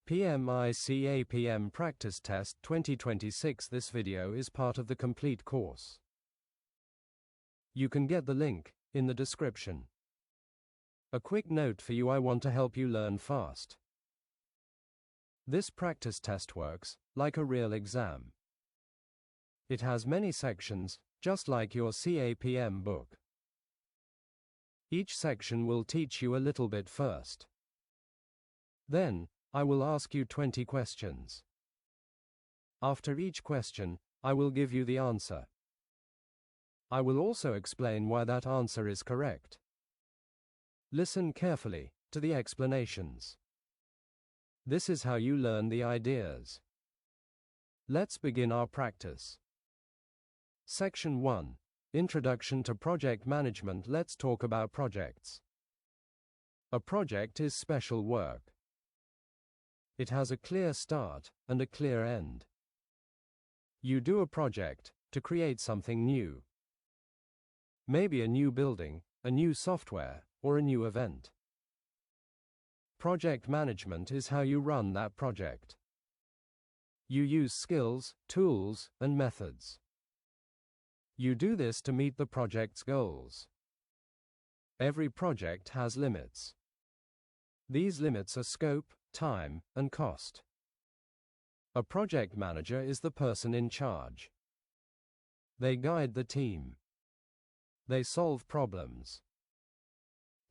PMI CAPM Practice Test 2026. This video is part of the complete course. You can get the link in the description. A quick note for you: I want to help you learn fast. This practice test works like a real exam. It has many sections, just like your CAPM book. Each section will teach you a little bit first. Then, I will ask you 20 questions. After each question, I will give you the answer. I will also explain why that answer is correct. Listen carefully to the explanations. This is how you learn the ideas. Let's begin our practice. Section 1. Introduction to Project Management. Let's talk about projects. A project is special work. It has a clear start and a clear end. You do a project to create something new. Maybe a new building, a new software, or a new event. Project management is how you run that project. You use skills, tools, and methods. You do this to meet the project's goals. Every project has limits. These limits are scope, time, and cost. A project manager is the person in charge. They guide the team. They solve problems.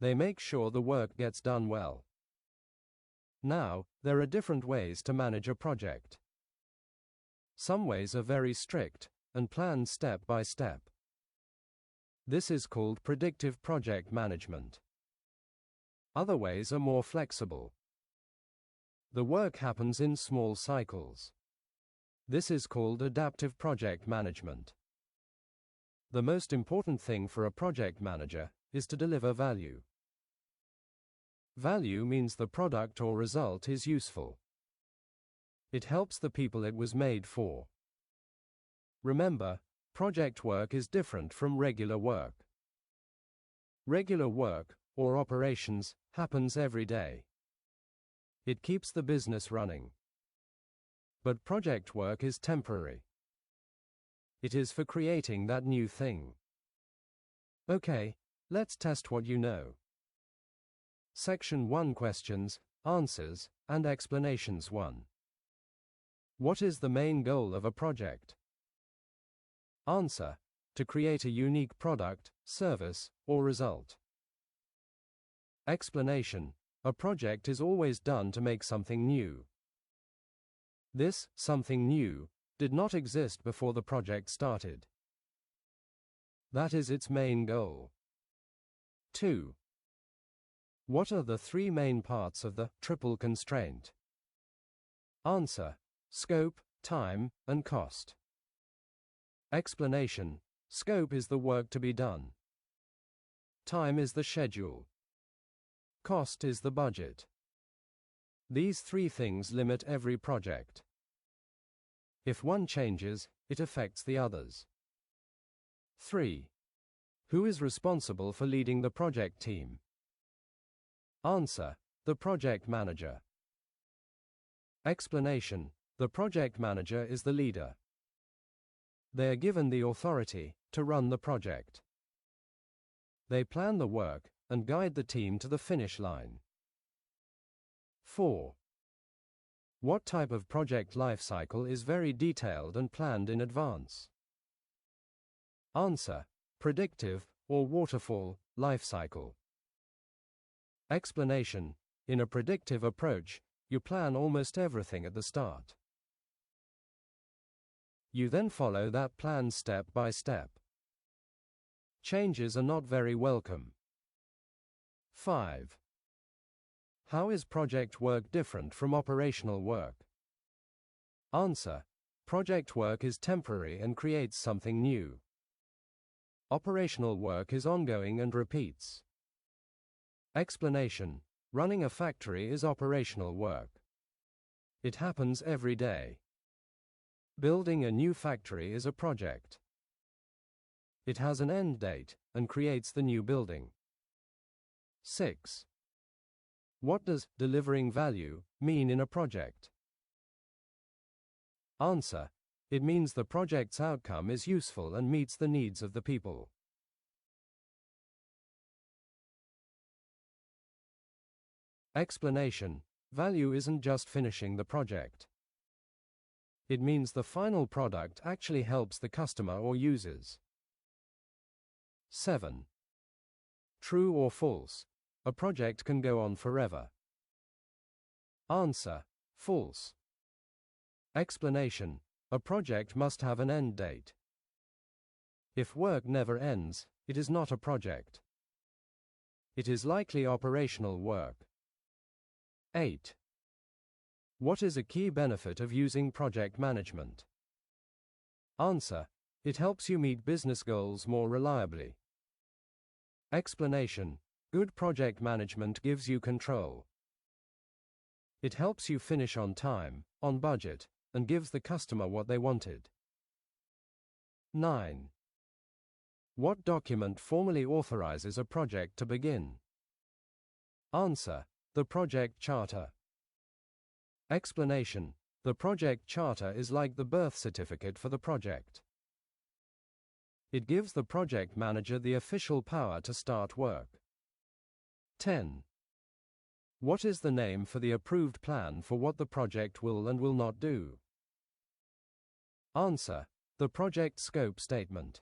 They make sure the work gets done well. Now, there are different ways to manage a project. Some ways are very strict and planned step by step. This is called predictive project management. Other ways are more flexible. The work happens in small cycles. This is called adaptive project management. The most important thing for a project manager is to deliver value. Value means the product or result is useful. It helps the people it was made for. Remember, project work is different from regular work. Regular work, or operations, happens every day. It keeps the business running. But project work is temporary. It is for creating that new thing. Okay, let's test what you know. Section 1. Questions, answers, and explanations. 1. What is the main goal of a project? Answer: to create a unique product, service, or result. Explanation: a project is always done to make something new. This something new did not exist before the project started. That is its main goal. 2. What are the three main parts of the triple constraint? Answer: scope, time, and cost. Explanation: scope is the work to be done. Time is the schedule. Cost is the budget. These three things limit every project. If one changes, it affects the others. 3. Who is responsible for leading the project team? Answer: the project manager. Explanation: the project manager is the leader. They are given the authority to run the project. They plan the work and guide the team to the finish line. 4. What type of project life cycle is very detailed and planned in advance? Answer: predictive or waterfall life cycle. Explanation: in a predictive approach, you plan almost everything at the start. You then follow that plan step by step. Changes are not very welcome. 5. How is project work different from operational work? Answer: project work is temporary and creates something new. Operational work is ongoing and repeats. Explanation: running a factory is operational work. It happens every day. Building a new factory is a project. It has an end date and creates the new building. 6. What does delivering value mean in a project? Answer: it means the project's outcome is useful and meets the needs of the people. Explanation: value isn't just finishing the project. It means the final product actually helps the customer or users. 7. True or false? A project can go on forever. Answer: false. Explanation: a project must have an end date. If work never ends, it is not a project. It is likely operational work. 8. What is a key benefit of using project management? Answer: it helps you meet business goals more reliably. Explanation: good project management gives you control. It helps you finish on time, on budget, and gives the customer what they wanted. 9. What document formally authorizes a project to begin? Answer: the project charter. Explanation: the project charter is like the birth certificate for the project. It gives the project manager the official power to start work. 10. What is the name for the approved plan for what the project will and will not do? Answer: the project scope statement.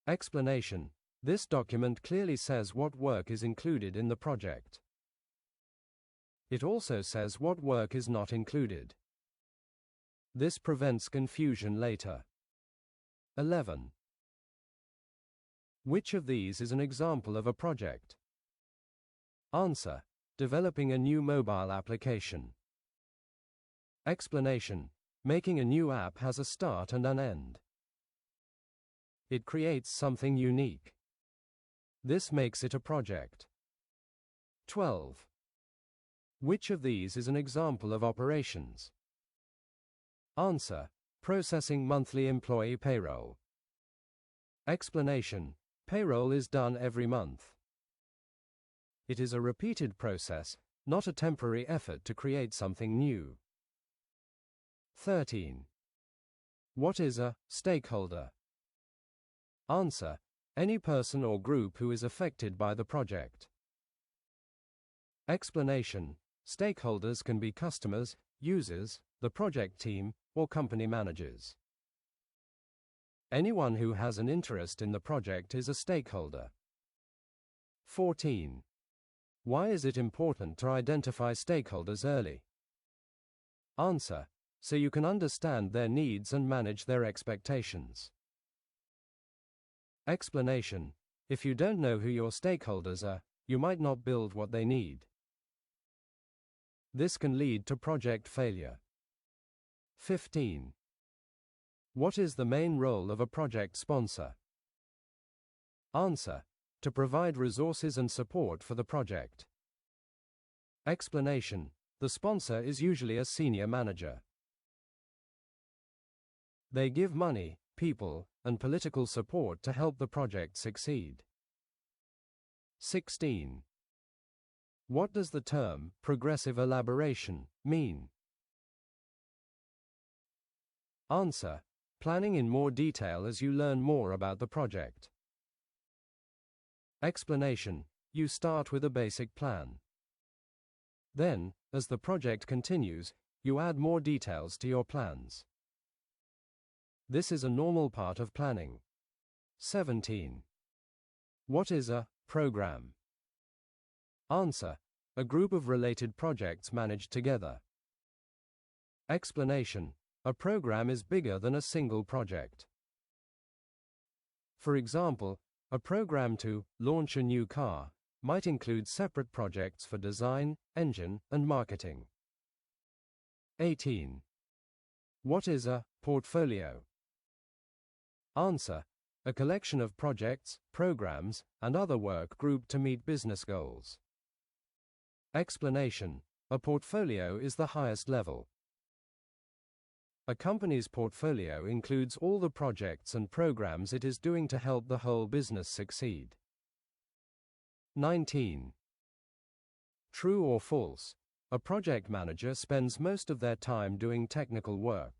Explanation: this document clearly says what work is included in the project. It also says what work is not included. This prevents confusion later. 11. Which of these is an example of a project? Answer: developing a new mobile application. Explanation: making a new app has a start and an end. It creates something unique. This makes it a project. 12. Which of these is an example of operations? Answer: processing monthly employee payroll. Explanation: payroll is done every month. It is a repeated process, not a temporary effort to create something new. 13. What is a stakeholder? Answer: any person or group who is affected by the project. Explanation: stakeholders can be customers, users, the project team, or company managers. Anyone who has an interest in the project is a stakeholder. 14. Why is it important to identify stakeholders early? Answer: so you can understand their needs and manage their expectations. Explanation: if you don't know who your stakeholders are, you might not build what they need. This can lead to project failure. 15. What is the main role of a project sponsor? Answer: to provide resources and support for the project. Explanation: the sponsor is usually a senior manager. They give money, people, and political support to help the project succeed. 16. What does the term progressive elaboration mean? Answer: planning in more detail as you learn more about the project. Explanation: you start with a basic plan. Then, as the project continues, you add more details to your plans. This is a normal part of planning. 17. What is a program? Answer: a group of related projects managed together. Explanation: a program is bigger than a single project. For example, a program to launch a new car might include separate projects for design, engine, and marketing. 18. What is a portfolio? Answer: a collection of projects, programs, and other work grouped to meet business goals. Explanation: a portfolio is the highest level. A company's portfolio includes all the projects and programs it is doing to help the whole business succeed. 19. True or false? A project manager spends most of their time doing technical work.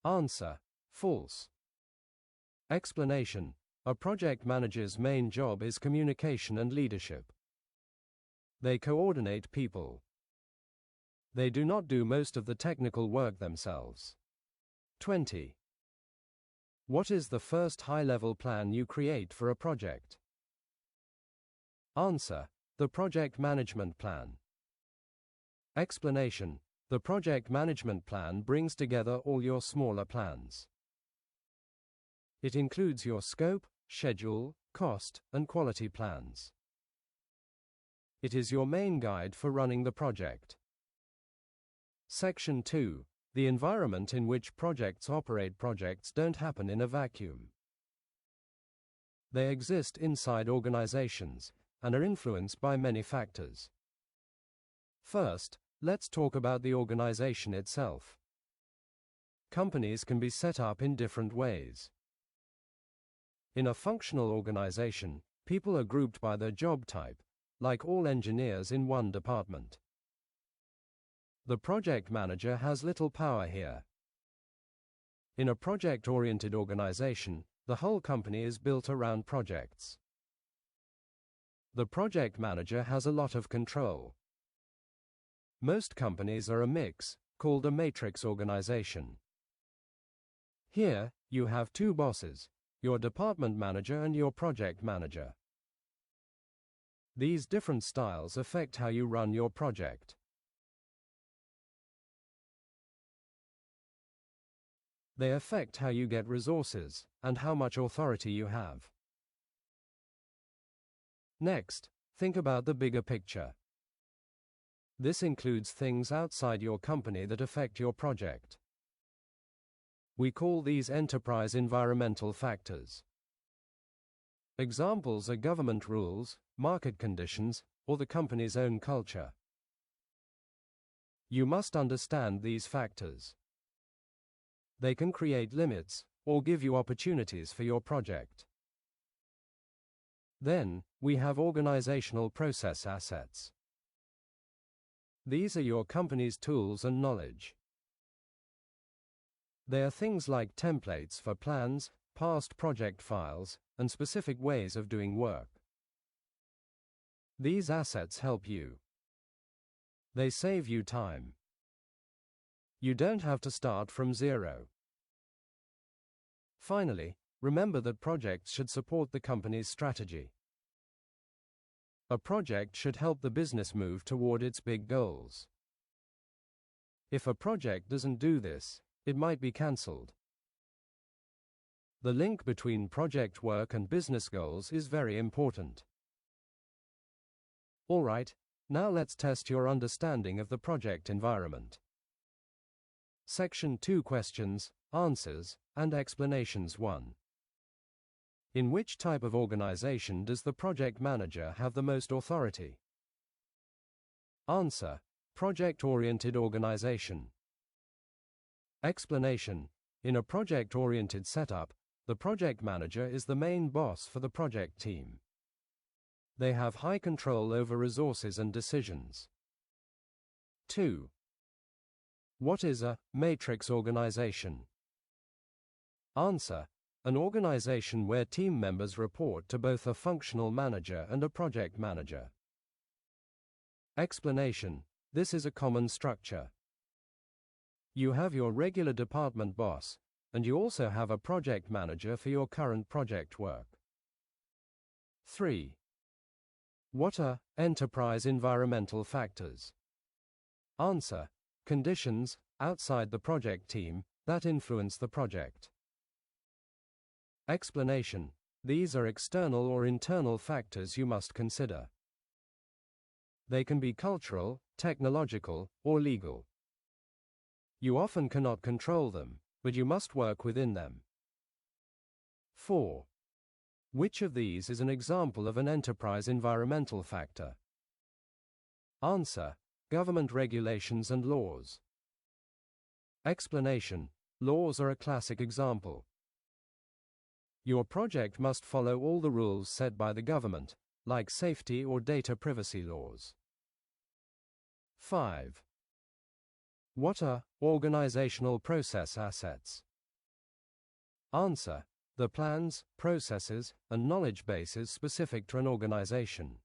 Answer: false. Explanation: a project manager's main job is communication and leadership. They coordinate people. They do not do most of the technical work themselves. 20. What is the first high-level plan you create for a project? Answer: the project management plan. Explanation: the project management plan brings together all your smaller plans. It includes your scope, schedule, cost, and quality plans. It is your main guide for running the project. Section 2. The environment in which projects operate. Projects don't happen in a vacuum. They exist inside organizations and are influenced by many factors. First, let's talk about the organization itself. Companies can be set up in different ways. In a functional organization, people are grouped by their job type, like all engineers in one department. The project manager has little power here. In a project-oriented organization, the whole company is built around projects. The project manager has a lot of control. Most companies are a mix, called a matrix organization. Here, you have two bosses, your department manager and your project manager. These different styles affect how you run your project. They affect how you get resources and how much authority you have. Next, think about the bigger picture. This includes things outside your company that affect your project. We call these enterprise environmental factors. Examples are government rules, market conditions, or the company's own culture. You must understand these factors. They can create limits or give you opportunities for your project. Then, we have organizational process assets. These are your company's tools and knowledge. They are things like templates for plans, past project files, and specific ways of doing work. These assets help you. They save you time. You don't have to start from zero. Finally, remember that projects should support the company's strategy. A project should help the business move toward its big goals. If a project doesn't do this, it might be cancelled. The link between project work and business goals is very important. All right, now let's test your understanding of the project environment. Section 2 Questions, Answers, and Explanations 1. In which type of organization does the project manager have the most authority? Answer: project-oriented organization. Explanation: in a project-oriented setup, the project manager is the main boss for the project team. They have high control over resources and decisions. 2. What is a matrix organization? Answer: an organization where team members report to both a functional manager and a project manager. Explanation: this is a common structure. You have your regular department boss, and you also have a project manager for your current project work. 3. What are enterprise environmental factors? Answer: conditions outside the project team that influence the project. Explanation: these are external or internal factors you must consider. They can be cultural, technological, or legal. You often cannot control them, but you must work within them. 4. Which of these is an example of an enterprise environmental factor? Answer: government regulations and laws. Explanation: laws are a classic example. Your project must follow all the rules set by the government, like safety or data privacy laws. 5. What are organizational process assets? Answer: the plans, processes, and knowledge bases specific to an organization.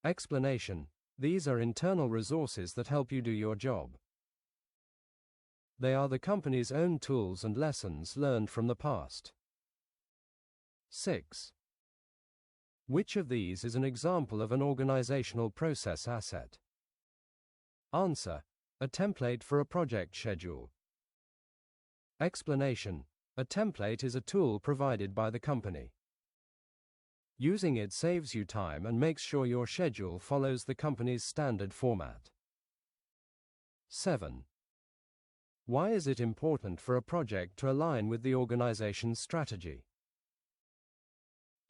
Explanation: these are internal resources that help you do your job. They are the company's own tools and lessons learned from the past. 6. Which of these is an example of an organizational process asset? Answer: a template for a project schedule. Explanation: a template is a tool provided by the company. Using it saves you time and makes sure your schedule follows the company's standard format. 7. Why is it important for a project to align with the organization's strategy?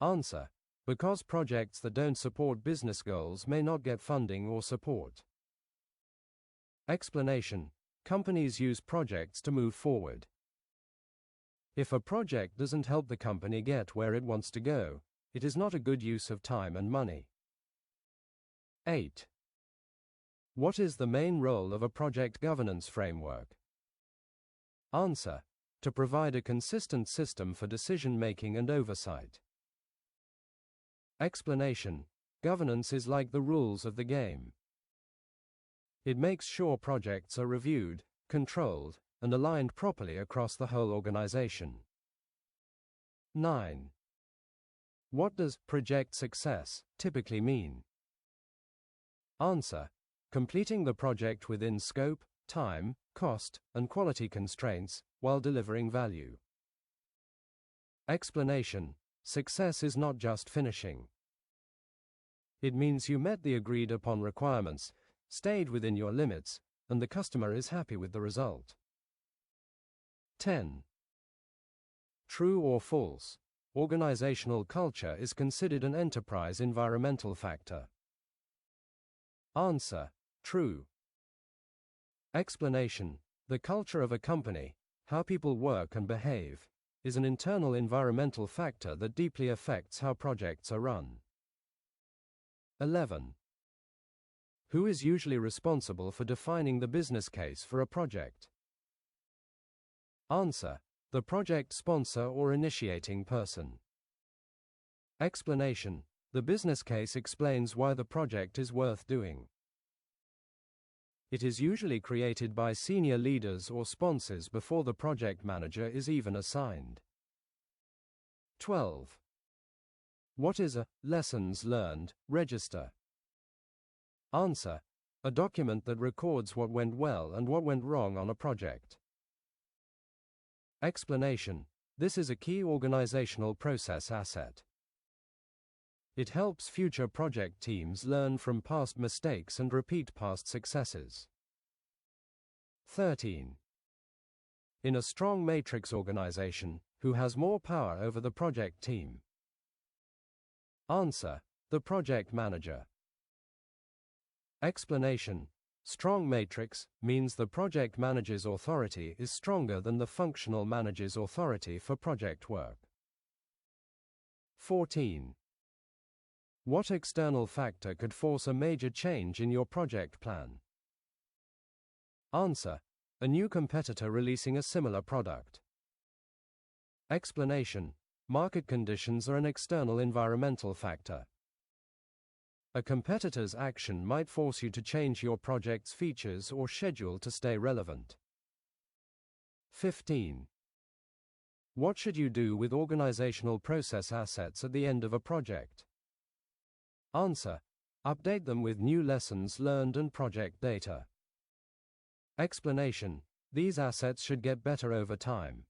Answer: because projects that don't support business goals may not get funding or support. Explanation: companies use projects to move forward. If a project doesn't help the company get where it wants to go, it is not a good use of time and money. 8. What is the main role of a project governance framework? Answer: to provide a consistent system for decision-making and oversight. Explanation: governance is like the rules of the game. It makes sure projects are reviewed, controlled, and aligned properly across the whole organization. 9. What does project success typically mean? Answer: completing the project within scope, time, cost, and quality constraints, while delivering value. Explanation: success is not just finishing. It means you met the agreed upon requirements, stayed within your limits, and the customer is happy with the result. 10. True or false? Organizational culture is considered an enterprise environmental factor. Answer: true. Explanation: the culture of a company, how people work and behave, is an internal environmental factor that deeply affects how projects are run. 11. Who is usually responsible for defining the business case for a project? Answer: the project sponsor or initiating person. Explanation: the business case explains why the project is worth doing. It is usually created by senior leaders or sponsors before the project manager is even assigned. 12. What is a lessons learned register? Answer: a document that records what went well and what went wrong on a project. Explanation: this is a key organizational process asset. It helps future project teams learn from past mistakes and repeat past successes. 13. In a strong matrix organization, who has more power over the project team? Answer: the project manager. Explanation: strong matrix means the project manager's authority is stronger than the functional manager's authority for project work. 14. What external factor could force a major change in your project plan? Answer: a new competitor releasing a similar product. Explanation: market conditions are an external environmental factor. A competitor's action might force you to change your project's features or schedule to stay relevant. 15. What should you do with organizational process assets at the end of a project? Answer: update them with new lessons learned and project data. Explanation: these assets should get better over time.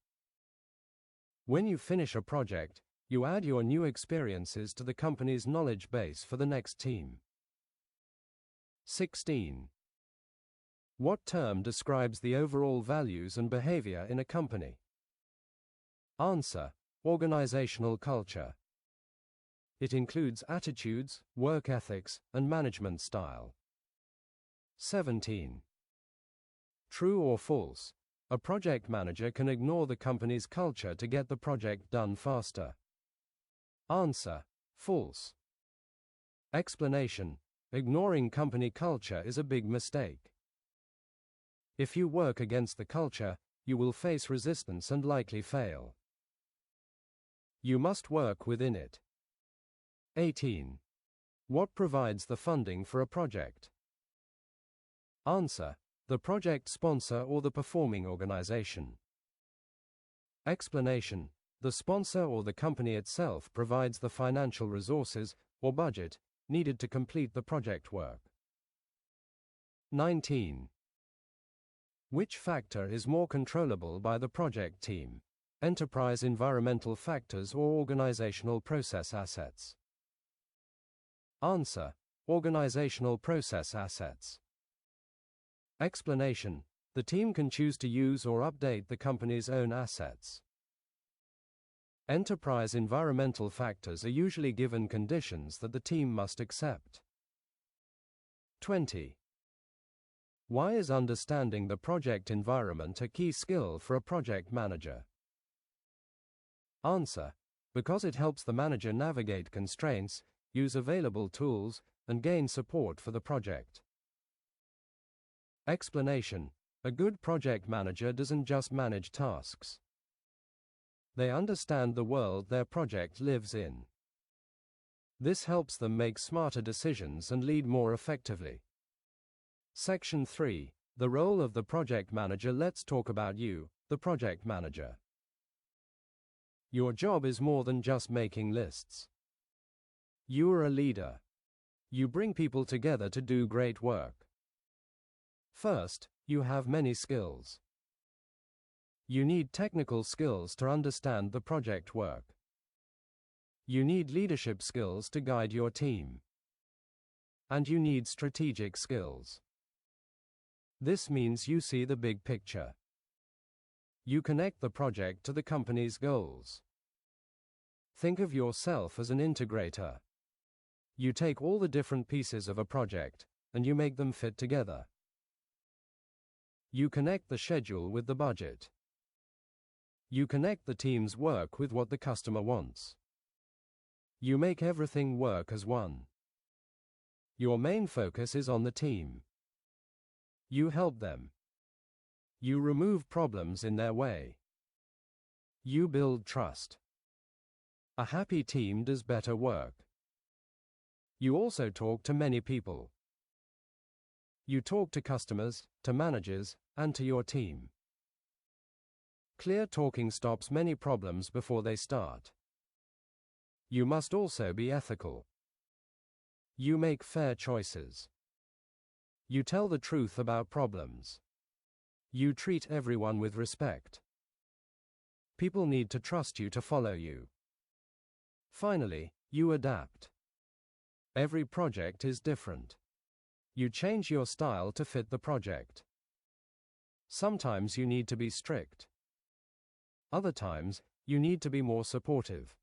When you finish a project, you add your new experiences to the company's knowledge base for the next team. 16. What term describes the overall values and behavior in a company? Answer: organizational culture. It includes attitudes, work ethics, and management style. 17. True or false? A project manager can ignore the company's culture to get the project done faster. Answer: False. Explanation: ignoring company culture is a big mistake. If you work against the culture, you will face resistance and likely fail. You must work within it. 18. What provides the funding for a project? Answer: the project sponsor or the performing organization. Explanation: the sponsor or the company itself provides the financial resources, or budget, needed to complete the project work. 19. Which factor is more controllable by the project team? Enterprise environmental factors or organizational process assets? Answer: organizational process assets. Explanation: the team can choose to use or update the company's own assets. Enterprise environmental factors are usually given conditions that the team must accept. 20. Why is understanding the project environment a key skill for a project manager? Answer: because it helps the manager navigate constraints, use available tools, and gain support for the project. Explanation: a good project manager doesn't just manage tasks. They understand the world their project lives in. This helps them make smarter decisions and lead more effectively. Section 3. The role of the project manager. Let's talk about you, the project manager. Your job is more than just making lists. You are a leader. You bring people together to do great work. First, you have many skills. You need technical skills to understand the project work. You need leadership skills to guide your team. And you need strategic skills. This means you see the big picture. You connect the project to the company's goals. Think of yourself as an integrator. You take all the different pieces of a project, and you make them fit together. You connect the schedule with the budget. You connect the team's work with what the customer wants. You make everything work as one. Your main focus is on the team. You help them. You remove problems in their way. You build trust. A happy team does better work. You also talk to many people. You talk to customers, to managers, and to your team. Clear talking stops many problems before they start. You must also be ethical. You make fair choices. You tell the truth about problems. You treat everyone with respect. People need to trust you to follow you. Finally, you adapt. Every project is different. You change your style to fit the project. Sometimes you need to be strict. Other times, you need to be more supportive.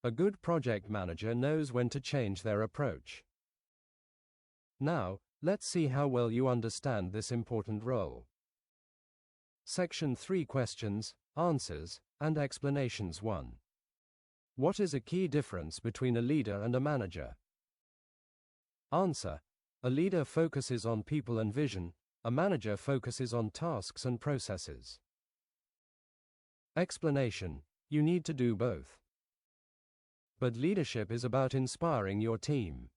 A good project manager knows when to change their approach. Now, let's see how well you understand this important role. Section 3. Questions, answers, and explanations. 1. What is a key difference between a leader and a manager? Answer: a leader focuses on people and vision, a manager focuses on tasks and processes. Explanation: you need to do both. But leadership is about inspiring your team.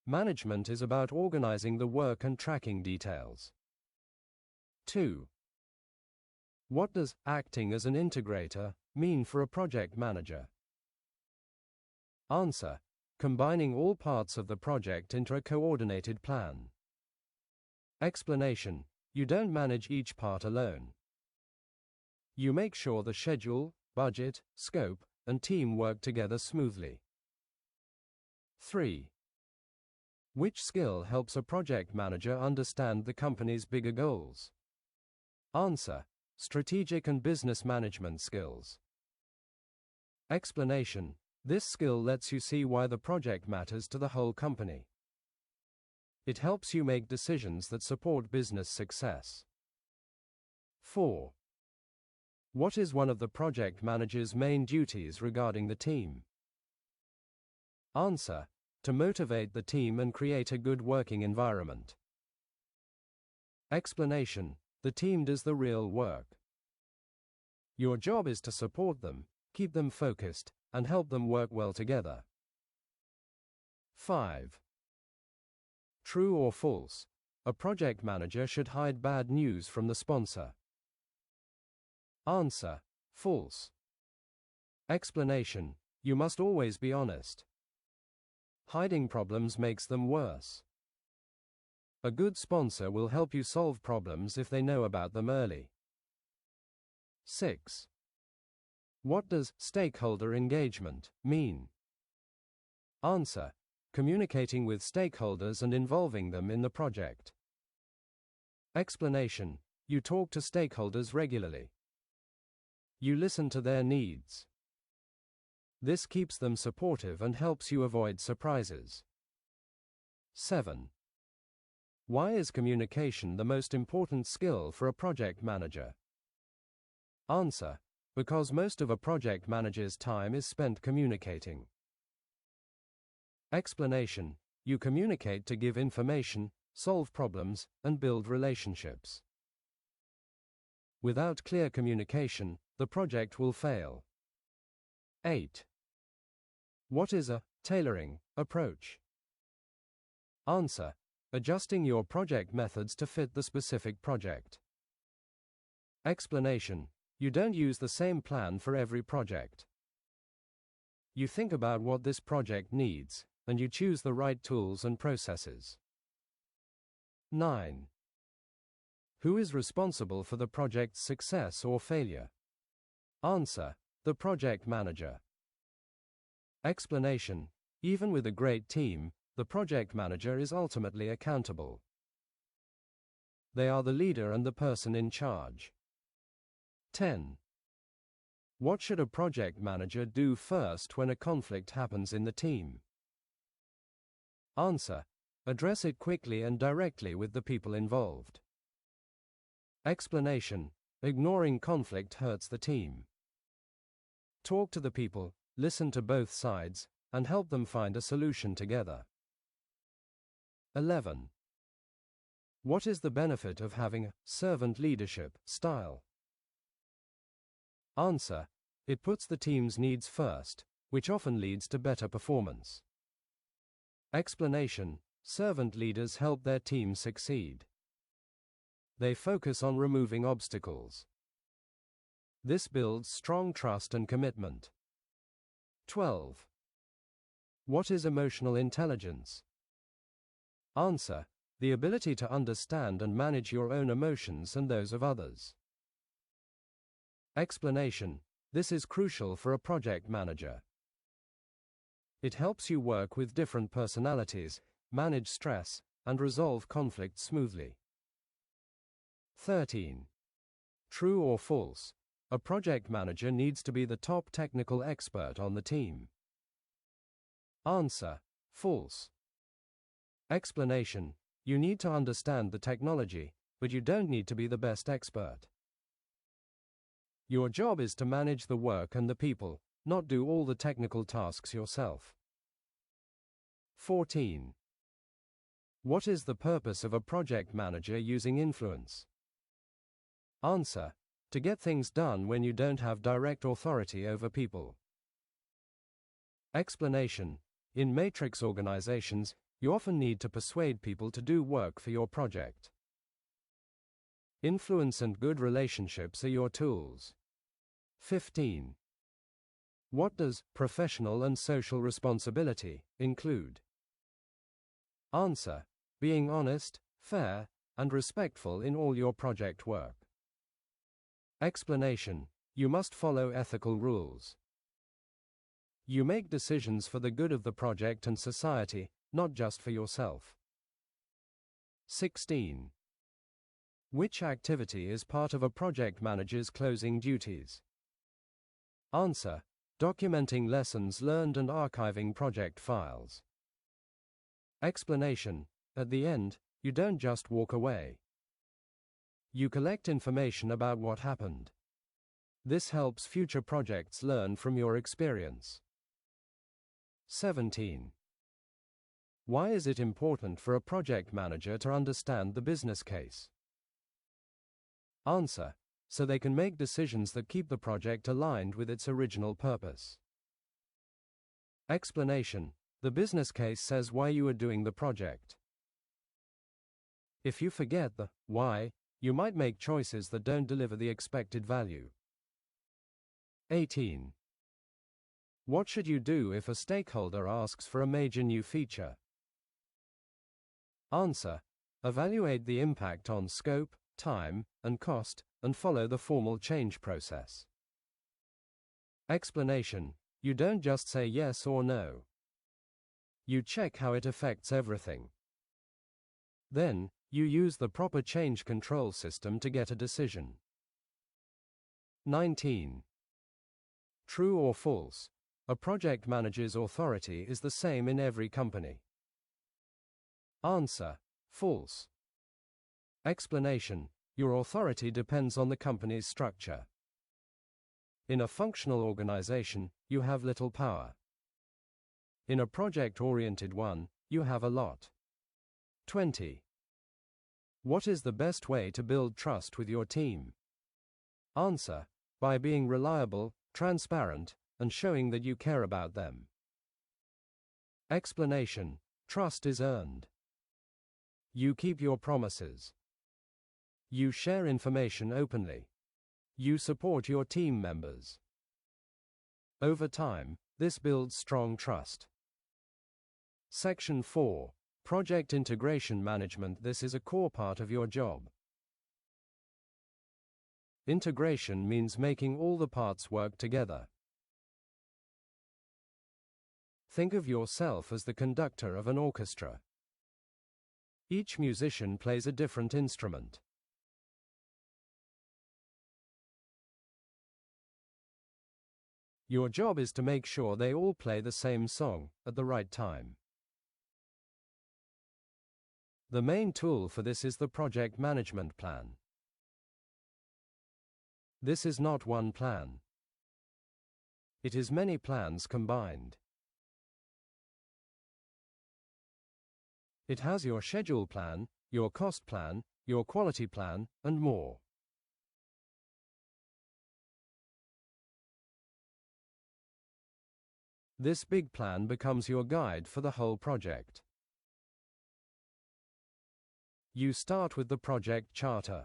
Management is about organizing the work and tracking details. 2. What does acting as an integrator mean for a project manager? Answer: combining all parts of the project into a coordinated plan. Explanation: you don't manage each part alone. You make sure the schedule, budget, scope, and team work together smoothly. 3. Which skill helps a project manager understand the company's bigger goals? Answer: strategic and business management skills. Explanation: this skill lets you see why the project matters to the whole company. It helps you make decisions that support business success. 4. What is one of the project manager's main duties regarding the team? Answer: to motivate the team and create a good working environment. Explanation: the team does the real work. Your job is to support them, keep them focused, and help them work well together. 5. True or false? A project manager should hide bad news from the sponsor. Answer: false. Explanation: you must always be honest. Hiding problems makes them worse. A good sponsor will help you solve problems if they know about them early. 6. What does stakeholder engagement mean? Answer: communicating with stakeholders and involving them in the project. Explanation: you talk to stakeholders regularly. You listen to their needs. This keeps them supportive and helps you avoid surprises. 7. Why is communication the most important skill for a project manager? Answer: because most of a project manager's time is spent communicating. Explanation: you communicate to give information, solve problems, and build relationships. Without clear communication, the project will fail. 8. What is a tailoring approach? Answer: adjusting your project methods to fit the specific project. Explanation: you don't use the same plan for every project. You think about what this project needs, and you choose the right tools and processes. 9. Who is responsible for the project's success or failure? Answer: the project manager. Explanation: even with a great team, the project manager is ultimately accountable. They are the leader and the person in charge. 10. What should a project manager do first when a conflict happens in the team? Answer: address it quickly and directly with the people involved. Explanation: ignoring conflict hurts the team. Talk to the people, listen to both sides, and help them find a solution together. 11. What is the benefit of having a servant leadership style? Answer: it puts the team's needs first, which often leads to better performance. Explanation: servant leaders help their team succeed. They focus on removing obstacles. This builds strong trust and commitment. 12. What is emotional intelligence? Answer: the ability to understand and manage your own emotions and those of others. Explanation: this is crucial for a project manager. It helps you work with different personalities, manage stress, and resolve conflicts smoothly. 13. True or false? A project manager needs to be the top technical expert on the team. Answer: false. Explanation: you need to understand the technology, but you don't need to be the best expert. Your job is to manage the work and the people, not do all the technical tasks yourself. 14. What is the purpose of a project manager using influence? Answer: to get things done when you don't have direct authority over people. Explanation: in matrix organizations, you often need to persuade people to do work for your project. Influence and good relationships are your tools. 15. What does professional and social responsibility include? Answer: being honest, fair, and respectful in all your project work. Explanation: you must follow ethical rules. You make decisions for the good of the project and society, not just for yourself. 16. Which activity is part of a project manager's closing duties? Answer: documenting lessons learned and archiving project files. Explanation: at the end, you don't just walk away. You collect information about what happened. This helps future projects learn from your experience. 17. Why is it important for a project manager to understand the business case? Answer: so they can make decisions that keep the project aligned with its original purpose. Explanation: the business case says why you are doing the project. If you forget the why, you might make choices that don't deliver the expected value. 18. What should you do if a stakeholder asks for a major new feature? Answer: evaluate the impact on scope, time, and cost, and follow the formal change process. Explanation: you don't just say yes or no. You check how it affects everything. Then, you use the proper change control system to get a decision. 19. True or false? A project manager's authority is the same in every company. Answer: false. Explanation: your authority depends on the company's structure. In a functional organization, you have little power. In a project-oriented one, you have a lot. 20. What is the best way to build trust with your team? Answer: by being reliable, transparent, and showing that you care about them. Explanation: trust is earned. You keep your promises. You share information openly. You support your team members. Over time, this builds strong trust. Section 4. Project Integration Management. This is a core part of your job. Integration means making all the parts work together. Think of yourself as the conductor of an orchestra. Each musician plays a different instrument. Your job is to make sure they all play the same song at the right time. The main tool for this is the project management plan. This is not one plan. It is many plans combined. It has your schedule plan, your cost plan, your quality plan, and more. This big plan becomes your guide for the whole project. You start with the project charter.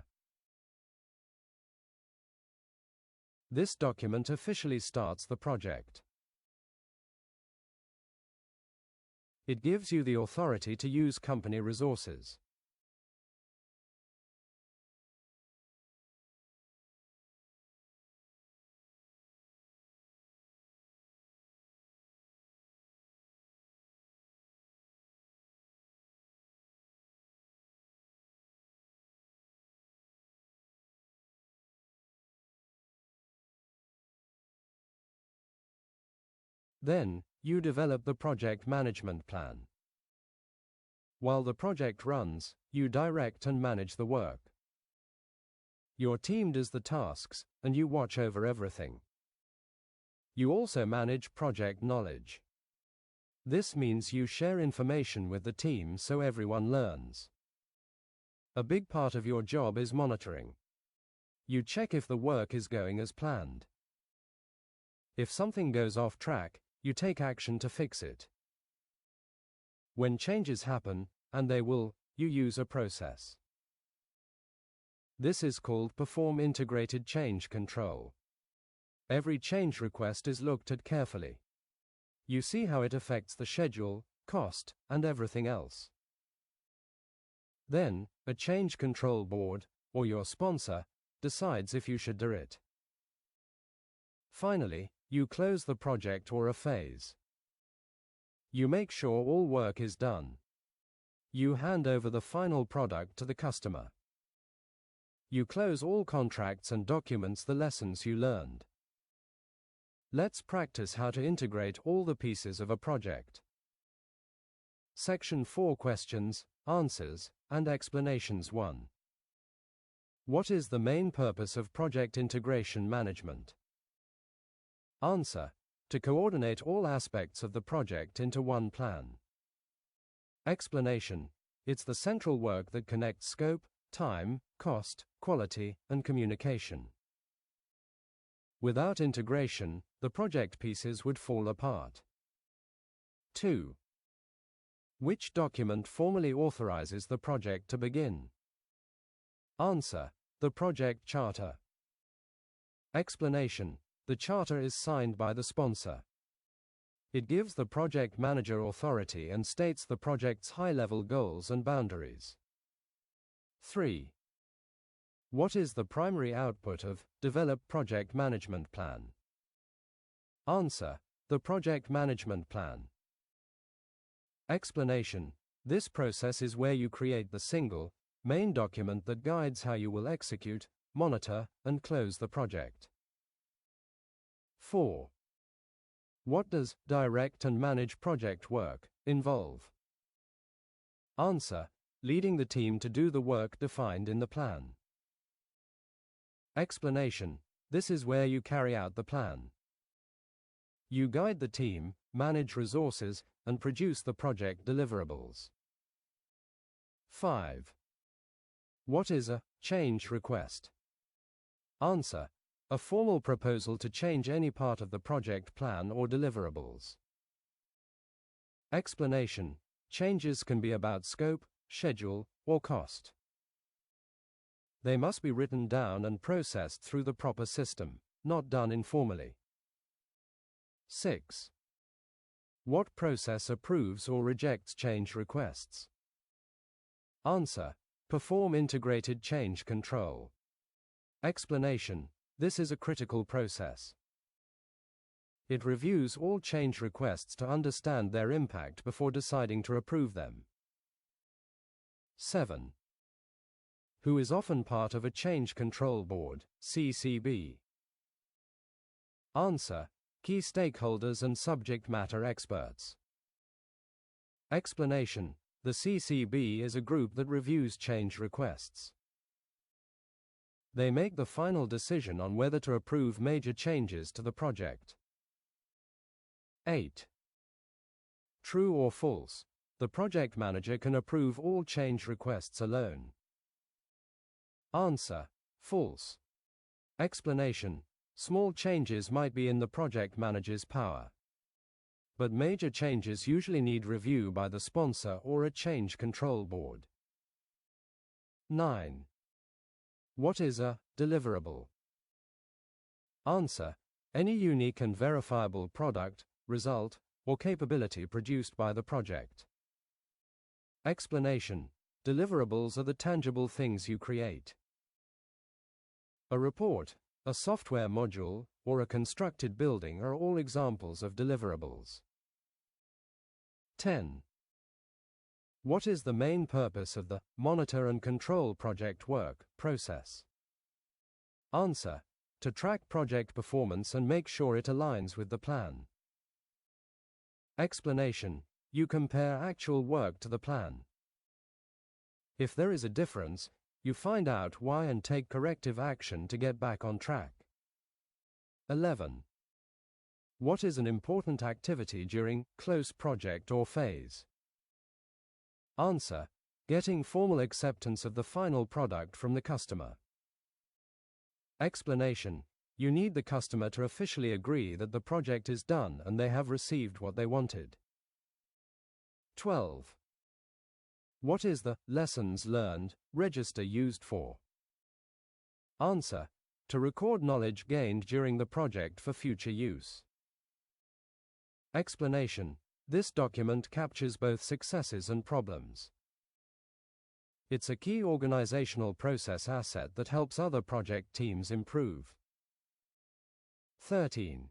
This document officially starts the project. It gives you the authority to use company resources. Then, you develop the project management plan. While the project runs, you direct and manage the work. Your team does the tasks, and you watch over everything. You also manage project knowledge. This means you share information with the team so everyone learns. A big part of your job is monitoring. You check if the work is going as planned. If something goes off track, you take action to fix it. When changes happen, and they will, you use a process. This is called Perform Integrated Change Control. Every change request is looked at carefully. You see how it affects the schedule, cost, and everything else. Then, a change control board, or your sponsor, decides if you should do it. Finally, you close the project or a phase. You make sure all work is done. You hand over the final product to the customer. You close all contracts and documents the lessons you learned. Let's practice how to integrate all the pieces of a project. Section 4. Questions, Answers, and Explanations. 1. What is the main purpose of project integration management? Answer: to coordinate all aspects of the project into one plan. Explanation: it's the central work that connects scope, time, cost, quality, and communication. Without integration, the project pieces would fall apart. 2. Which document formally authorizes the project to begin? Answer: the project charter. Explanation: the charter is signed by the sponsor. It gives the project manager authority and states the project's high-level goals and boundaries. 3. What is the primary output of Develop Project Management Plan? Answer: the project management plan. Explanation: this process is where you create the single, main document that guides how you will execute, monitor, and close the project. 4. What does direct and manage project work involve? Answer: leading the team to do the work defined in the plan. Explanation: this is where you carry out the plan. You guide the team, manage resources, and produce the project deliverables. 5. What is a change request? Answer: a formal proposal to change any part of the project plan or deliverables. Explanation: changes can be about scope, schedule, or cost. They must be written down and processed through the proper system, not done informally. 6. What process approves or rejects change requests? Answer: perform integrated change control. Explanation: this is a critical process. It reviews all change requests to understand their impact before deciding to approve them. 7. Who is often part of a change control board, CCB? Answer: key stakeholders and subject matter experts. Explanation: the CCB is a group that reviews change requests. They make the final decision on whether to approve major changes to the project. 8. True or false? The project manager can approve all change requests alone. Answer: false. Explanation: small changes might be in the project manager's power. But major changes usually need review by the sponsor or a change control board. 9. What is a deliverable? Answer: any unique and verifiable product, result, or capability produced by the project. Explanation: deliverables are the tangible things you create. A report, a software module, or a constructed building are all examples of deliverables. 10. What is the main purpose of the Monitor and Control Project Work process? Answer: to track project performance and make sure it aligns with the plan. Explanation: you compare actual work to the plan. If there is a difference, you find out why and take corrective action to get back on track. 11. What is an important activity during close project or phase? Answer: getting formal acceptance of the final product from the customer. Explanation: you need the customer to officially agree that the project is done and they have received what they wanted. 12. What is the lessons learned register used for? Answer: to record knowledge gained during the project for future use. Explanation: this document captures both successes and problems. It's a key organizational process asset that helps other project teams improve. 13.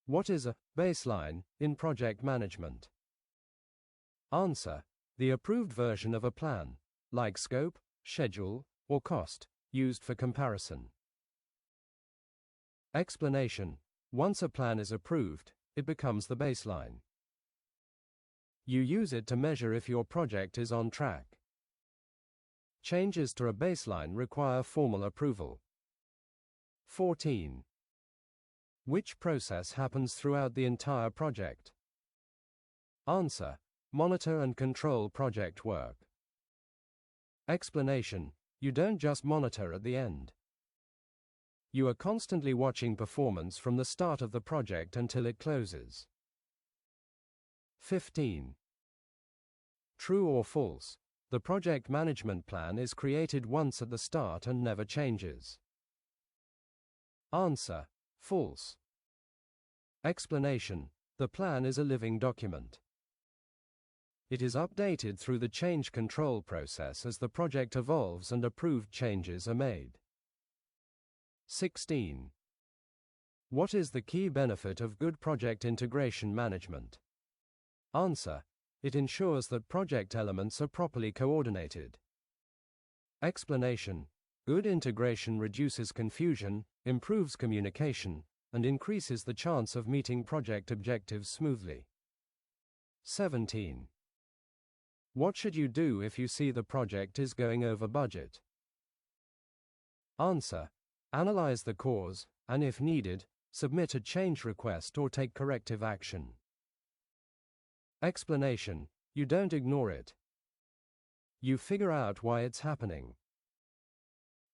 What is a baseline in project management? Answer: the approved version of a plan, like scope, schedule, or cost, used for comparison. Explanation: once a plan is approved, it becomes the baseline. You use it to measure if your project is on track. Changes to a baseline require formal approval. 14. Which process happens throughout the entire project? Answer: monitor and control project work. Explanation: you don't just monitor at the end. You are constantly watching performance from the start of the project until it closes. 15. True or false? The project management plan is created once at the start and never changes. Answer: false. Explanation: the plan is a living document. It is updated through the change control process as the project evolves and approved changes are made. 16. What is the key benefit of good project integration management? Answer: it ensures that project elements are properly coordinated. Explanation: good integration reduces confusion, improves communication, and increases the chance of meeting project objectives smoothly. 17. What should you do if you see the project is going over budget? Answer: analyze the cause, and if needed, submit a change request or take corrective action. Explanation: you don't ignore it. You figure out why it's happening.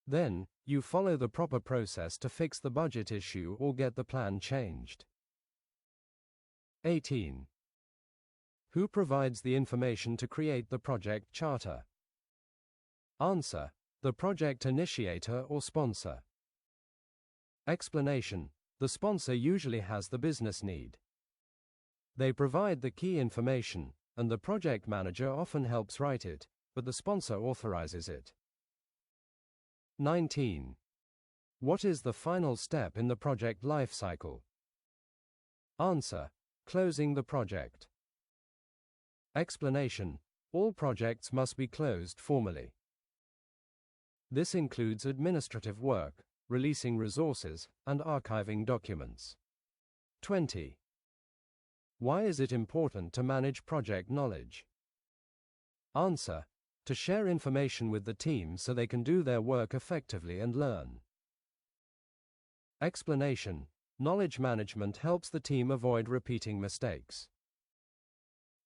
Then, you follow the proper process to fix the budget issue or get the plan changed. 18. Who provides the information to create the project charter? Answer: the project initiator or sponsor. Explanation: the sponsor usually has the business need. They provide the key information, and the project manager often helps write it, but the sponsor authorizes it. 19. What is the final step in the project life cycle? Answer: closing the project. Explanation: all projects must be closed formally. This includes administrative work, releasing resources, and archiving documents. 20. Why is it important to manage project knowledge? Answer: to share information with the team so they can do their work effectively and learn. Explanation: knowledge management helps the team avoid repeating mistakes.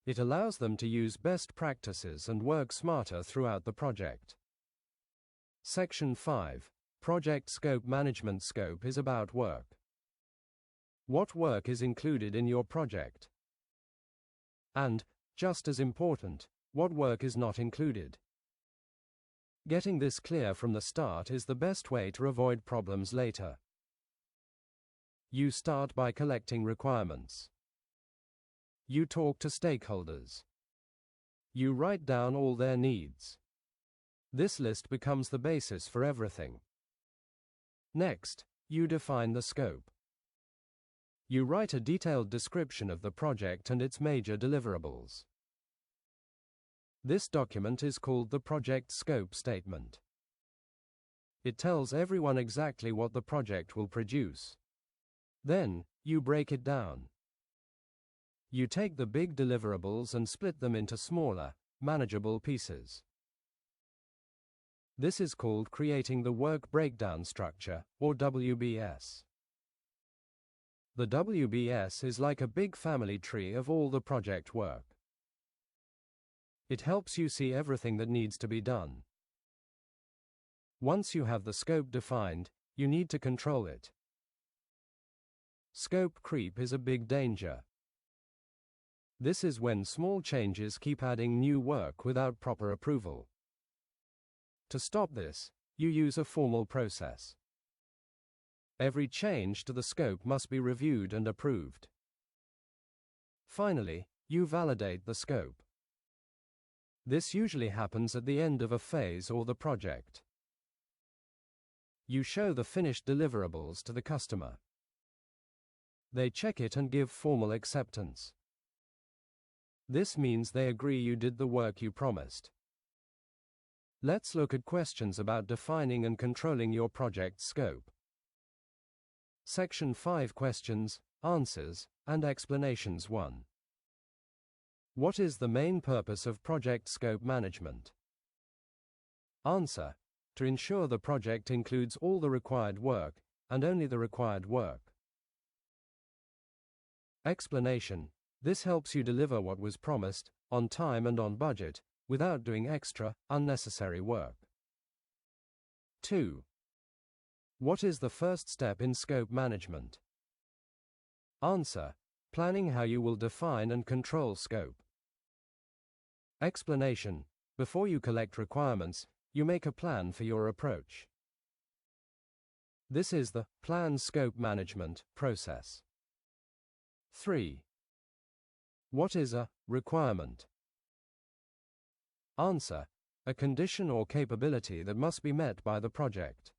It allows them to use best practices and work smarter throughout the project. Section 5. Project Scope Management. Scope is about work. What work is included in your project? And, just as important, what work is not included? Getting this clear from the start is the best way to avoid problems later. You start by collecting requirements. You talk to stakeholders. You write down all their needs. This list becomes the basis for everything. Next, you define the scope. You write a detailed description of the project and its major deliverables. This document is called the Project Scope Statement. It tells everyone exactly what the project will produce. Then, you break it down. You take the big deliverables and split them into smaller, manageable pieces. This is called creating the Work Breakdown Structure, or WBS. The WBS is like a big family tree of all the project work. It helps you see everything that needs to be done. Once you have the scope defined, you need to control it. Scope creep is a big danger. This is when small changes keep adding new work without proper approval. To stop this, you use a formal process. Every change to the scope must be reviewed and approved. Finally, you validate the scope. This usually happens at the end of a phase or the project. You show the finished deliverables to the customer. They check it and give formal acceptance. This means they agree you did the work you promised. Let's look at questions about defining and controlling your project scope. Section 5. Questions, Answers, and Explanations. 1. What is the main purpose of project scope management? Answer: to ensure the project includes all the required work, and only the required work. Explanation: this helps you deliver what was promised, on time and on budget, without doing extra, unnecessary work. 2. What is the first step in scope management? Answer: planning how you will define and control scope. Explanation: before you collect requirements, you make a plan for your approach. This is the plan scope management process. 3. What is a requirement? Answer: a condition or capability that must be met by the project.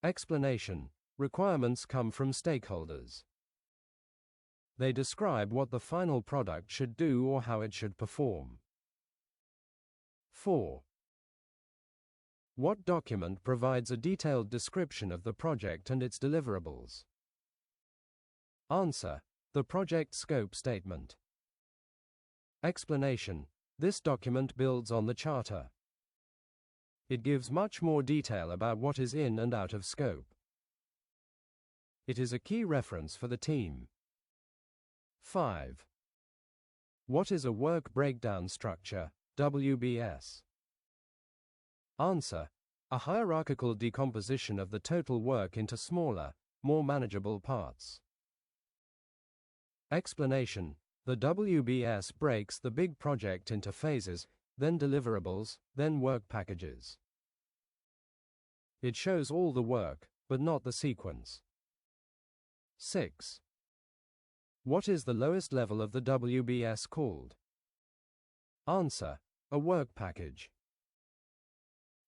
Explanation: requirements come from stakeholders. They describe what the final product should do or how it should perform. 4. What document provides a detailed description of the project and its deliverables? Answer: the project scope statement. Explanation: this document builds on the charter. It gives much more detail about what is in and out of scope. It is a key reference for the team. 5. What is a work breakdown structure, WBS? Answer: a hierarchical decomposition of the total work into smaller, more manageable parts. Explanation: the WBS breaks the big project into phases, then deliverables, then work packages. It shows all the work, but not the sequence. 6. What is the lowest level of the WBS called? Answer: a work package.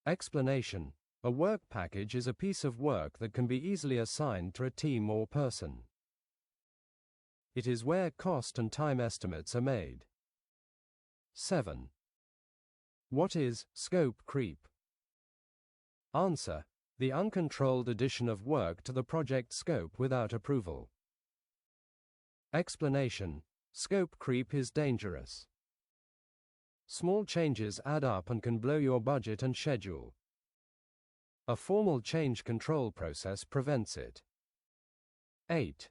Explanation: a work package is a piece of work that can be easily assigned to a team or person. It is where cost and time estimates are made. 7. What is scope creep? Answer: the uncontrolled addition of work to the project scope without approval. Explanation: scope creep is dangerous. Small changes add up and can blow your budget and schedule. A formal change control process prevents it. 8.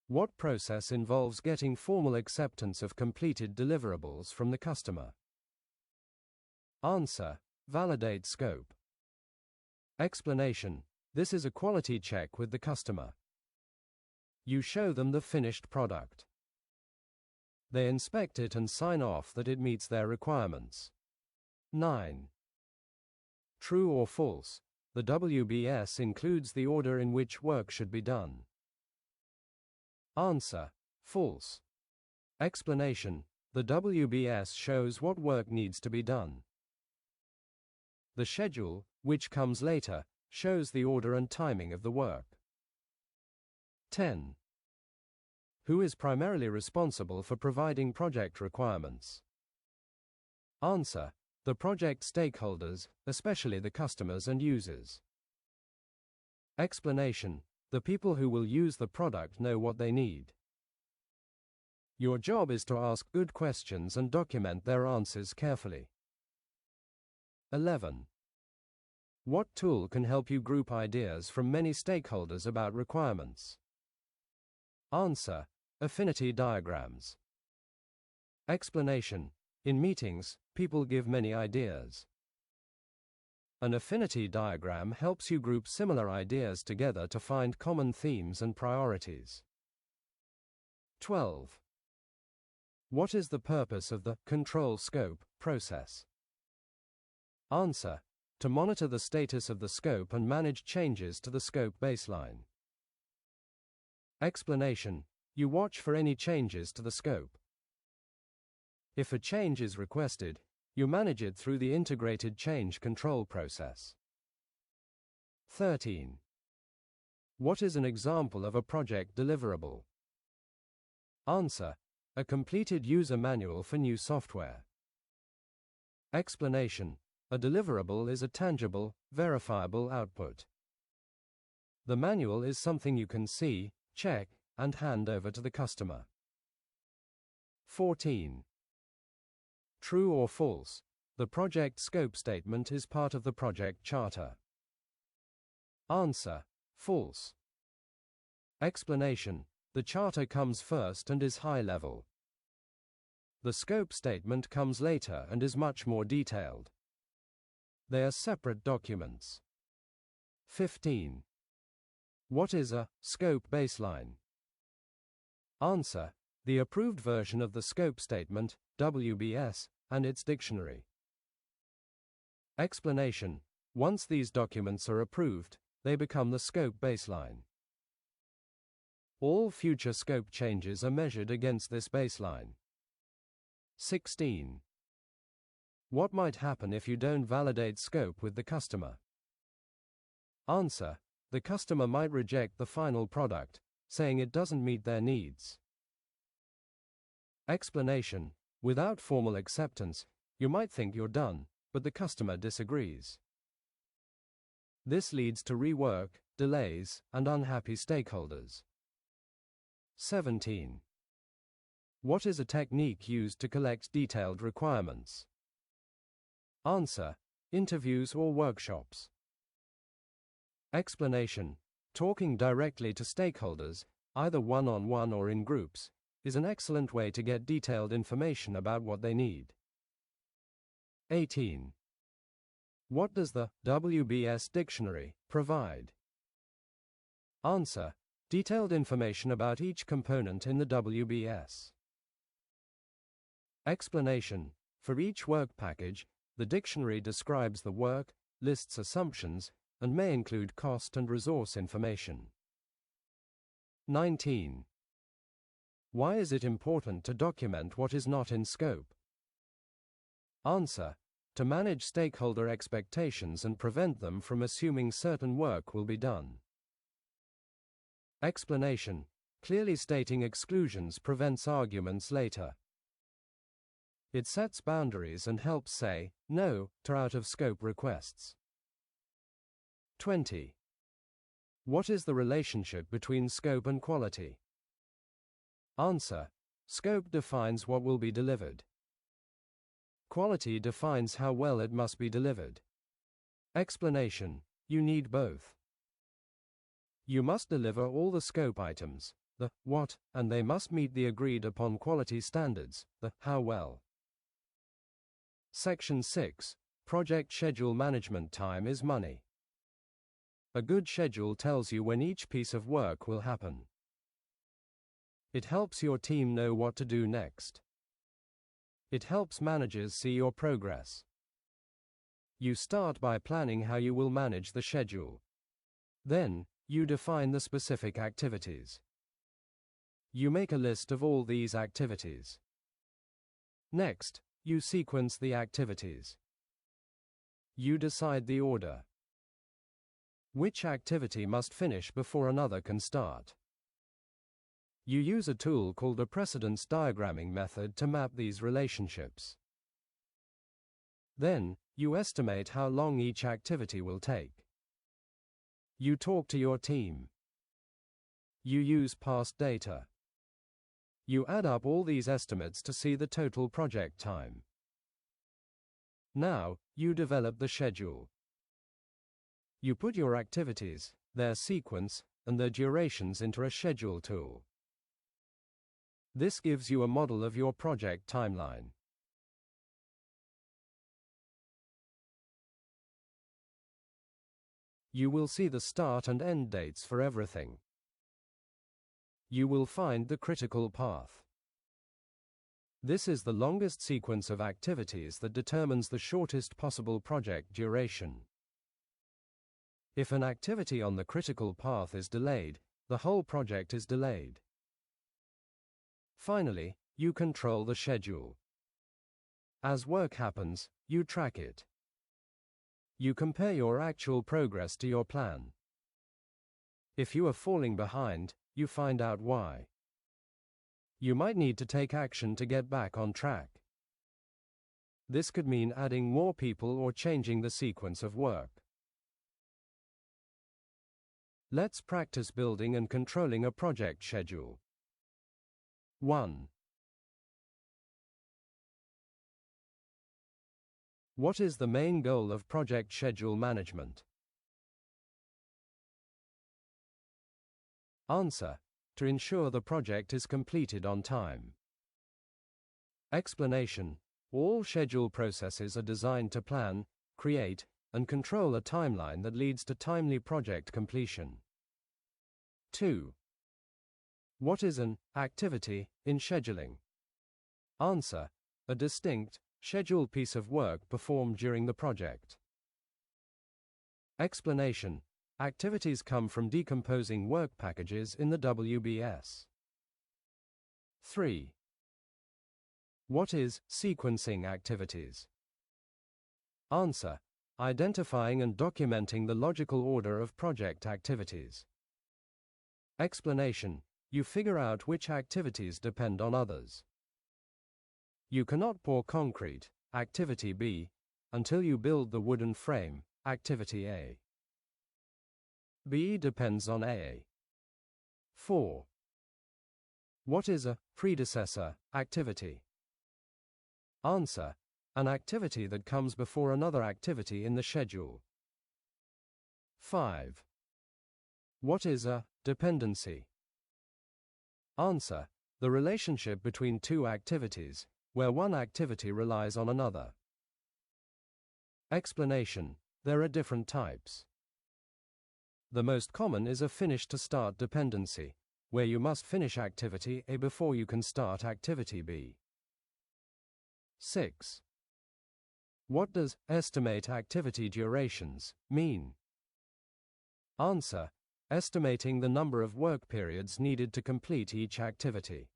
What process involves getting formal acceptance of completed deliverables from the customer? Answer: validate scope. Explanation: this is a quality check with the customer. You show them the finished product. They inspect it and sign off that it meets their requirements. 9. True or false, the WBS includes the order in which work should be done. Answer: false. Explanation: the WBS shows what work needs to be done. The schedule, which comes later, shows the order and timing of the work. 10. Who is primarily responsible for providing project requirements? Answer: the project stakeholders, especially the customers and users. Explanation: the people who will use the product know what they need. Your job is to ask good questions and document their answers carefully. 11. What tool can help you group ideas from many stakeholders about requirements? Answer: affinity diagrams. Explanation: in meetings, people give many ideas. An affinity diagram helps you group similar ideas together to find common themes and priorities. 12. What is the purpose of the control scope process? Answer: to monitor the status of the scope and manage changes to the scope baseline. Explanation: you watch for any changes to the scope. If a change is requested, you manage it through the integrated change control process. 13. What is an example of a project deliverable? Answer: a completed user manual for new software. Explanation: a deliverable is a tangible, verifiable output. The manual is something you can see, check, and hand over to the customer. 14. True or false, the project scope statement is part of the project charter. Answer: false. Explanation: The charter comes first and is high level. The scope statement comes later and is much more detailed. They are separate documents. 15. What is a scope baseline? Answer: the approved version of the scope statement, WBS, and its dictionary. Explanation: once these documents are approved, they become the scope baseline. All future scope changes are measured against this baseline. 16. What might happen if you don't validate scope with the customer? Answer: the customer might reject the final product, saying it doesn't meet their needs. Explanation: without formal acceptance, you might think you're done, but the customer disagrees. This leads to rework, delays, and unhappy stakeholders. 17. What is a technique used to collect detailed requirements? Answer: interviews or workshops. Explanation: talking directly to stakeholders, either one-on-one or in groups, is an excellent way to get detailed information about what they need. 18. What does the WBS dictionary provide? Answer: detailed information about each component in the WBS. Explanation: for each work package, the dictionary describes the work, lists assumptions, and may include cost and resource information. 19. Why is it important to document what is not in scope? Answer: to manage stakeholder expectations and prevent them from assuming certain work will be done. Explanation: clearly stating exclusions prevents arguments later. It sets boundaries and helps say no to out-of-scope requests. 20. What is the relationship between scope and quality? Answer: scope defines what will be delivered. Quality defines how well it must be delivered. Explanation: you need both. You must deliver all the scope items, the what, and they must meet the agreed upon quality standards, the how well. Section 6. Project schedule management. Time is money. A good schedule tells you when each piece of work will happen. It helps your team know what to do next. It helps managers see your progress. You start by planning how you will manage the schedule. Then, you define the specific activities. You make a list of all these activities. Next, you sequence the activities. You decide the order. Which activity must finish before another can start? You use a tool called a precedence diagramming method to map these relationships. Then, you estimate how long each activity will take. You talk to your team. You use past data. You add up all these estimates to see the total project time. Now, you develop the schedule. You put your activities, their sequence, and their durations into a schedule tool. This gives you a model of your project timeline. You will see the start and end dates for everything. You will find the critical path. This is the longest sequence of activities that determines the shortest possible project duration. If an activity on the critical path is delayed, the whole project is delayed. Finally, you control the schedule. As work happens, you track it. You compare your actual progress to your plan. If you are falling behind, you find out why. You might need to take action to get back on track. This could mean adding more people or changing the sequence of work. Let's practice building and controlling a project schedule. 1. What is the main goal of project schedule management? Answer: to ensure the project is completed on time. Explanation: all schedule processes are designed to plan, create, and control a timeline that leads to timely project completion. 2. What is an activity in scheduling? Answer: a distinct, scheduled piece of work performed during the project. Explanation: activities come from decomposing work packages in the WBS. 3. What is sequencing activities? Answer: identifying and documenting the logical order of project activities. Explanation: you figure out which activities depend on others. You cannot pour concrete, activity B, until you build the wooden frame, activity A. B depends on A. 4. What is a predecessor activity? Answer: an activity that comes before another activity in the schedule. 5. What is a dependency? Answer: the relationship between two activities, where one activity relies on another. Explanation: there are different types. The most common is a finish-to-start dependency, where you must finish activity A before you can start activity B. 6. What does estimate activity durations mean? Answer: estimating the number of work periods needed to complete each activity.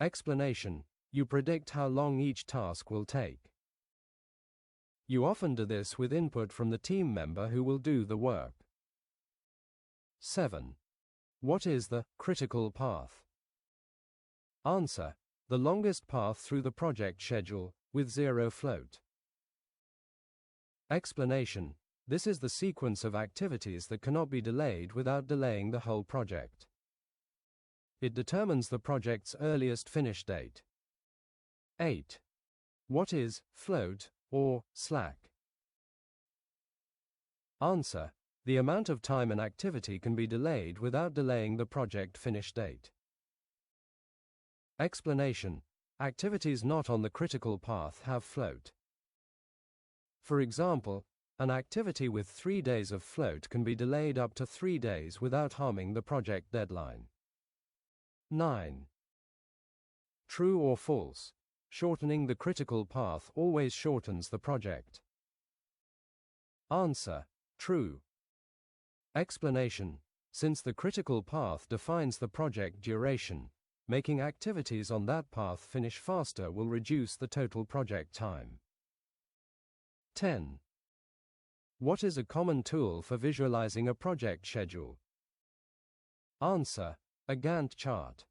Explanation: you predict how long each task will take. You often do this with input from the team member who will do the work. 7. What is the critical path? Answer: the longest path through the project schedule, with zero float. Explanation: this is the sequence of activities that cannot be delayed without delaying the whole project. It determines the project's earliest finish date. 8. What is float or slack? Answer: the amount of time an activity can be delayed without delaying the project finish date. Explanation: activities not on the critical path have float. For example, an activity with 3 days of float can be delayed up to 3 days without harming the project deadline. 9. True or false? Shortening the critical path always shortens the project. Answer: true. Explanation: since the critical path defines the project duration, making activities on that path finish faster will reduce the total project time. 10. What is a common tool for visualizing a project schedule? Answer: a Gantt chart.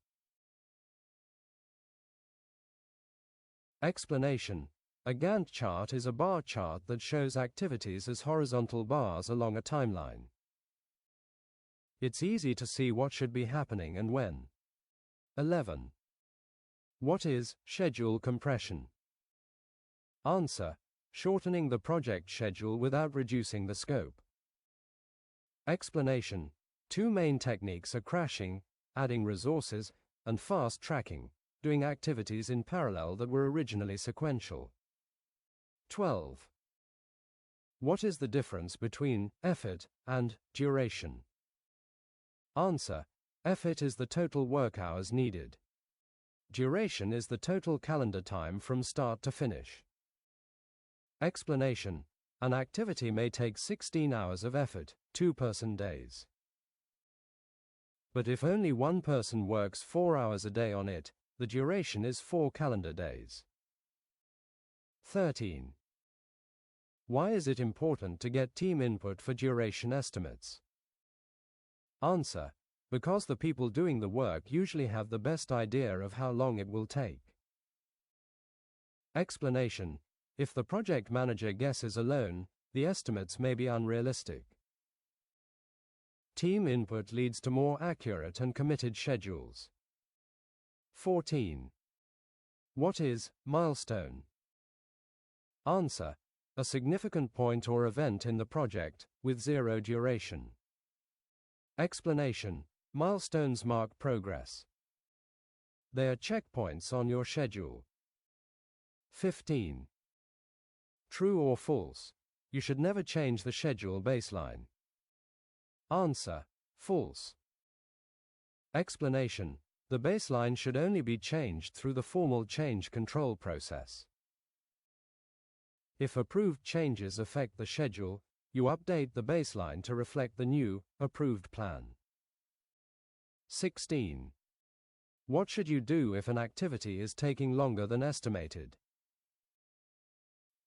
Explanation: a Gantt chart is a bar chart that shows activities as horizontal bars along a timeline. It's easy to see what should be happening and when. 11. What is schedule compression? Answer: shortening the project schedule without reducing the scope. Explanation: two main techniques are crashing, adding resources, and fast tracking, doing activities in parallel that were originally sequential. 12. What is the difference between effort and duration? Answer: effort is the total work hours needed. Duration is the total calendar time from start to finish. Explanation: an activity may take 16 hours of effort, 2-person days. But if only one person works 4 hours a day on it, the duration is 4 calendar days. 13. Why is it important to get team input for duration estimates? Answer: because the people doing the work usually have the best idea of how long it will take. Explanation: if the project manager guesses alone, the estimates may be unrealistic. Team input leads to more accurate and committed schedules. 14. What is milestone? Answer: a significant point or event in the project, with zero duration. Explanation: Milestones mark progress. They are checkpoints on your schedule. 15. True or false? You should never change the schedule baseline. Answer: false. Explanation: the baseline should only be changed through the formal change control process. If approved changes affect the schedule, you update the baseline to reflect the new, approved plan. 16. What should you do if an activity is taking longer than estimated?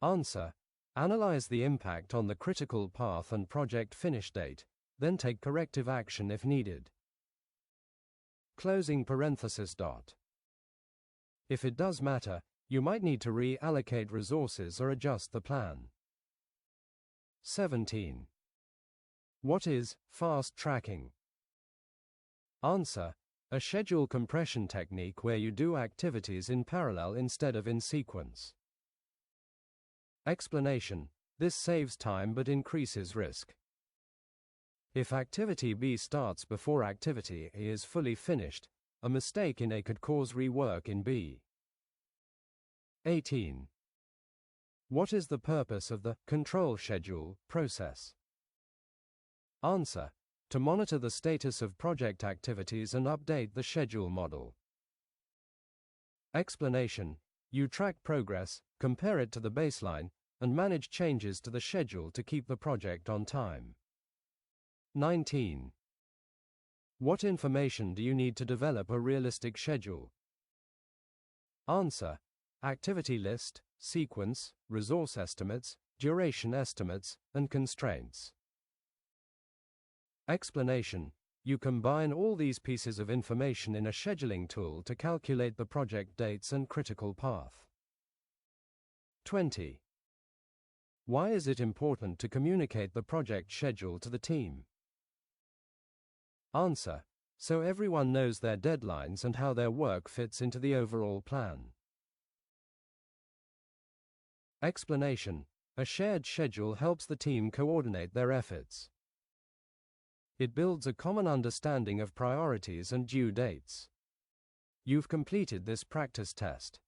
Answer: analyze the impact on the critical path and project finish date, then take corrective action if needed. Closing parenthesis dot. If it does matter, you might need to reallocate resources or adjust the plan. 17. What is fast tracking? Answer: a schedule compression technique where you do activities in parallel instead of in sequence. Explanation: this saves time but increases risk. If activity B starts before activity A is fully finished, a mistake in A could cause rework in B. 18. What is the purpose of the control schedule process? Answer: to monitor the status of project activities and update the schedule model. Explanation: you track progress, compare it to the baseline, and manage changes to the schedule to keep the project on time. 19. What information do you need to develop a realistic schedule? Answer: activity list, sequence, resource estimates, duration estimates, and constraints. Explanation: you combine all these pieces of information in a scheduling tool to calculate the project dates and critical path. 20. Why is it important to communicate the project schedule to the team? Answer: so everyone knows their deadlines and how their work fits into the overall plan. Explanation: a shared schedule helps the team coordinate their efforts. It builds a common understanding of priorities and due dates. You've completed this practice test.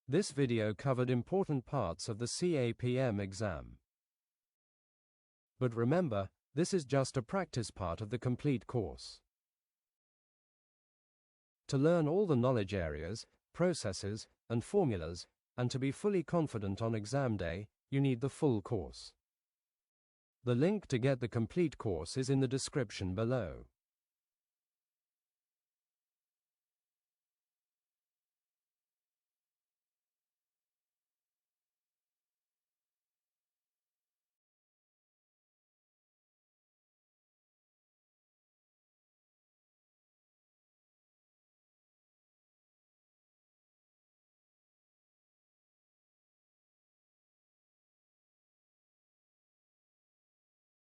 This video covered important parts of the CAPM exam. But remember, this is just a practice part of the complete course. To learn all the knowledge areas, processes, and formulas, and to be fully confident on exam day, you need the full course. The link to get the complete course is in the description below.